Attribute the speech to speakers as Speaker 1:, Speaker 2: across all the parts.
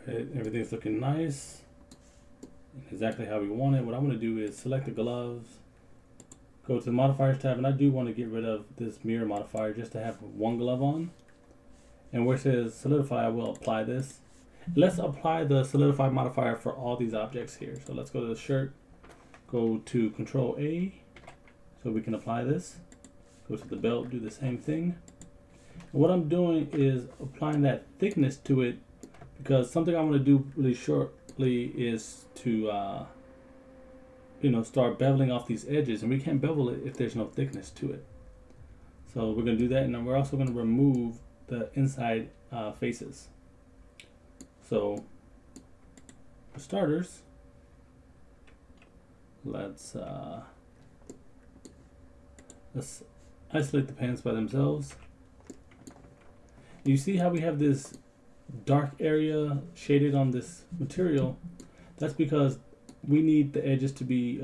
Speaker 1: Okay, everything's looking nice, exactly how we want it. What I want to do is select the gloves, go to the modifiers tab, and I do want to get rid of this mirror modifier just to have one glove on. And where it says solidify, I will apply this. Let's apply the solidify modifier for all these objects here. So let's go to the shirt, go to Control A, so we can apply this. Go to the belt, do the same thing. And what I'm doing is applying that thickness to it, because something I want to do really shortly is to start beveling off these edges, and we can't bevel it if there's no thickness to it. So we're going to do that, and then we're also going to remove the inside faces. So for starters, let's isolate the pants by themselves. You see how we have this dark area shaded on this material? That's because we need the edges to be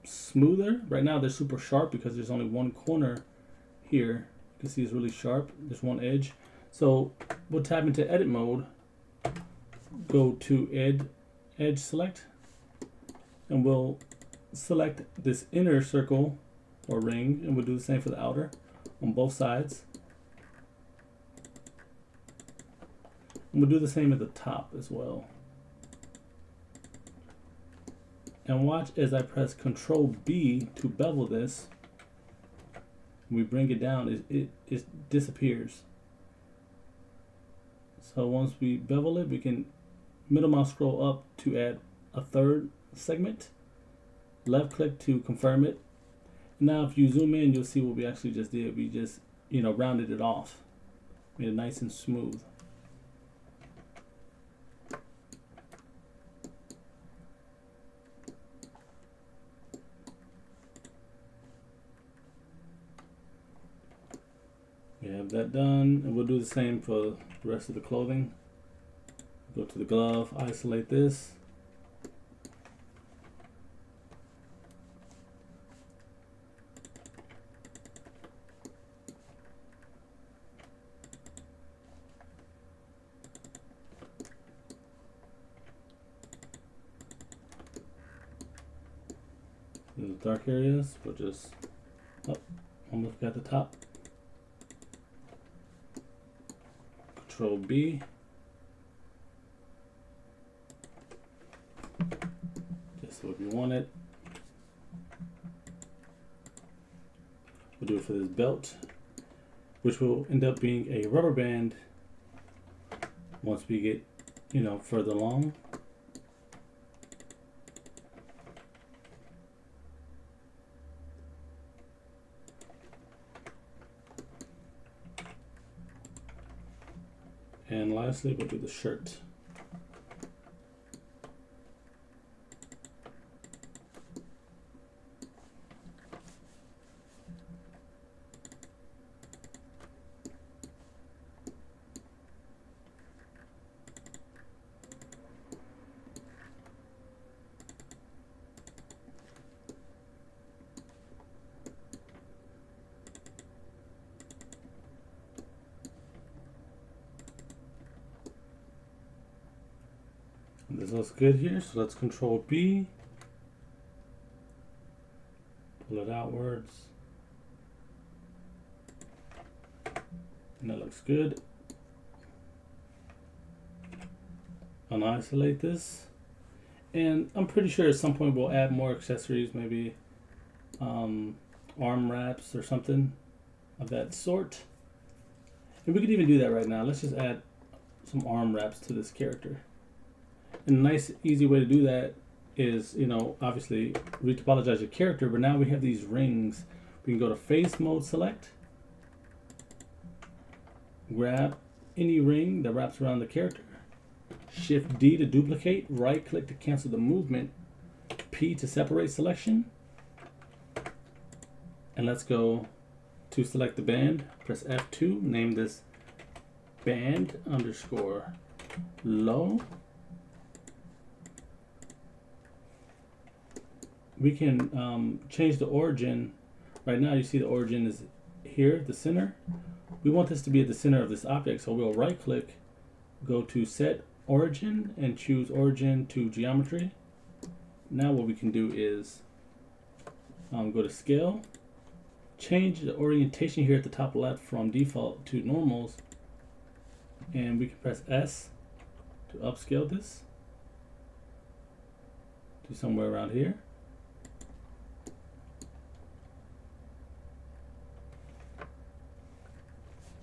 Speaker 1: smoother. Right now they're super sharp because there's only one corner here. You can see it's really sharp. There's one edge. So we'll tap into edit mode, go to edge select, and we'll select this inner circle or ring, and we'll do the same for the outer on both sides. And we'll do the same at the top as well. And watch as I press Control B to bevel this. When we bring it down, it disappears. So once we bevel it, we can middle mouse scroll up to add a third segment. Left click to confirm it. Now if you zoom in, you'll see what we actually just did. We just, rounded it off. Made it nice and smooth. We have that done, and we'll do the same for the rest of the clothing. Go to the glove, isolate this. The dark areas, we'll just, almost got the top. Control B. Just what we want it. We'll do it for this belt, which will end up being a rubber band once we get, further along. And lastly, we'll do the shirt. This looks good here, so let's Control B, pull it outwards, and that looks good. Unisolate this, and I'm pretty sure at some point we'll add more accessories, maybe arm wraps or something of that sort. And we could even do that right now. Let's just add some arm wraps to this character. And a nice, easy way to do that is, obviously retopologize your character, but now we have these rings. We can go to face mode select, grab any ring that wraps around the character, Shift D to duplicate, right click to cancel the movement, P to separate selection, and let's go to select the band, press F2, name this band underscore low. We can change the origin. Right now you see the origin is here, the center. We want this to be at the center of this object, so we'll right click, go to set origin and choose origin to geometry. Now what we can do is go to scale, change the orientation here at the top left from default to normals, and we can press S to upscale this to somewhere around here.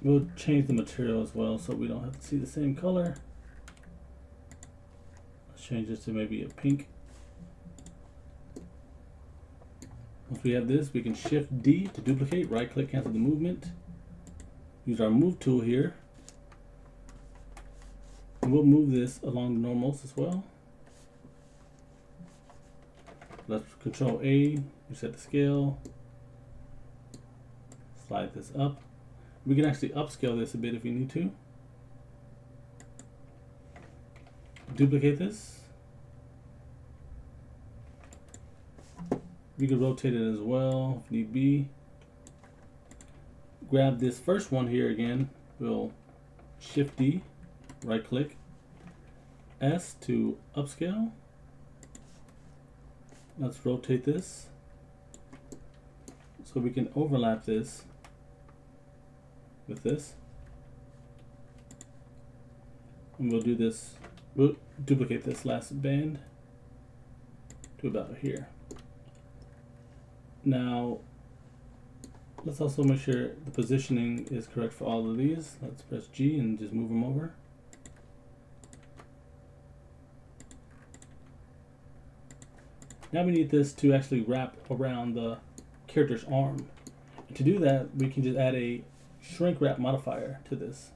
Speaker 1: We'll change the material as well so we don't have to see the same color. Let's change this to maybe a pink. Once we have this, we can Shift D to duplicate, right click, cancel the movement. Use our move tool here. And we'll move this along the normals as well. Let's Control A, reset the scale. Slide this up. We can actually upscale this a bit if we need to. Duplicate this. We can rotate it as well if need be. Grab this first one here again. We'll Shift D, right click, S to upscale. Let's rotate this so we can overlap this with this, and we'll do this, we'll duplicate this last band to about here. Now let's also make sure the positioning is correct for all of these. Let's press G and just move them over. Now we need this to actually wrap around the character's arm. And to do that, we can just add a shrink wrap modifier to this.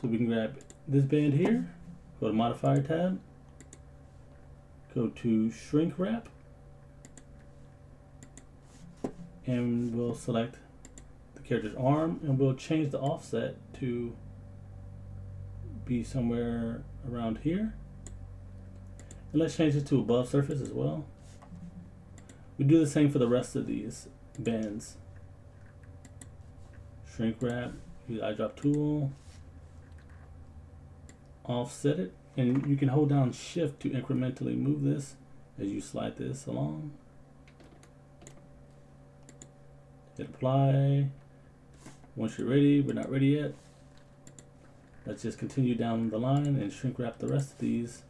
Speaker 1: So we can grab this band here, go to modifier tab, go to shrink wrap, and we'll select the character's arm, and we'll change the offset to be somewhere around here. And let's change it to above surface as well. We do the same for the rest of these bands. Shrink wrap, use eyedrop tool, offset it, and you can hold down Shift to incrementally move this as you slide this along. Hit apply. Once you're ready, we're not ready yet. Let's just continue down the line and shrink wrap the rest of these.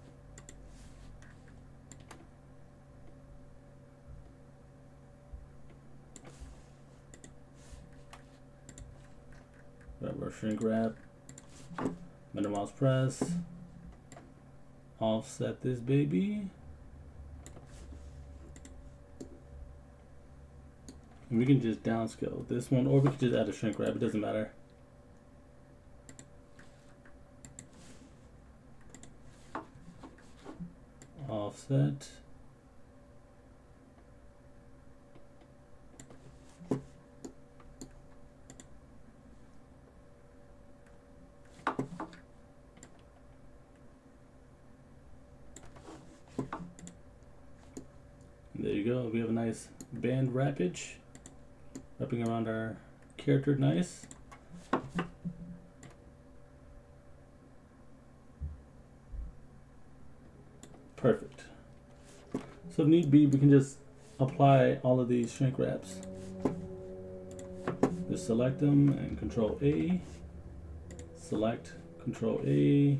Speaker 1: Grab our shrink wrap, middle mouse press, offset this baby. And we can just downscale this one, or we can just add a shrink wrap, it doesn't matter. Offset. There you go, we have a nice band wrappage wrapping around our character, nice. Perfect. So if need be, we can just apply all of these shrink wraps. Just select them and Control A, select, Control A,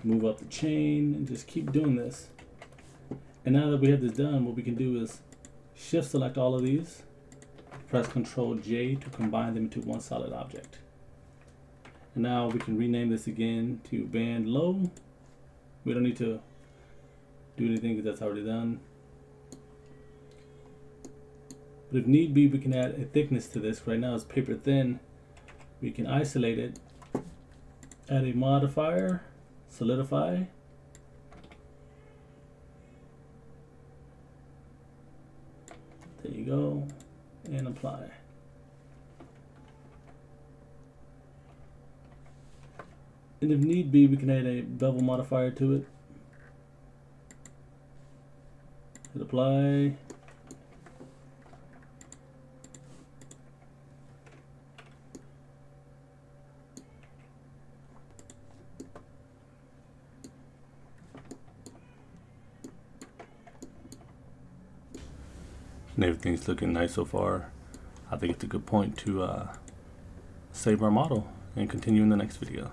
Speaker 1: move up the chain, and just keep doing this. And now that we have this done, what we can do is Shift select all of these, press Control J to combine them into one solid object. And now we can rename this again to band low. We don't need to do anything because that's already done. But if need be, we can add a thickness to this. Right now it's paper thin. We can isolate it, add a modifier, solidify. There you go, and apply. And if need be, we can add a bevel modifier to it. Hit apply. and everything's looking nice so far, I think it's a good point to save our model and continue in the next video.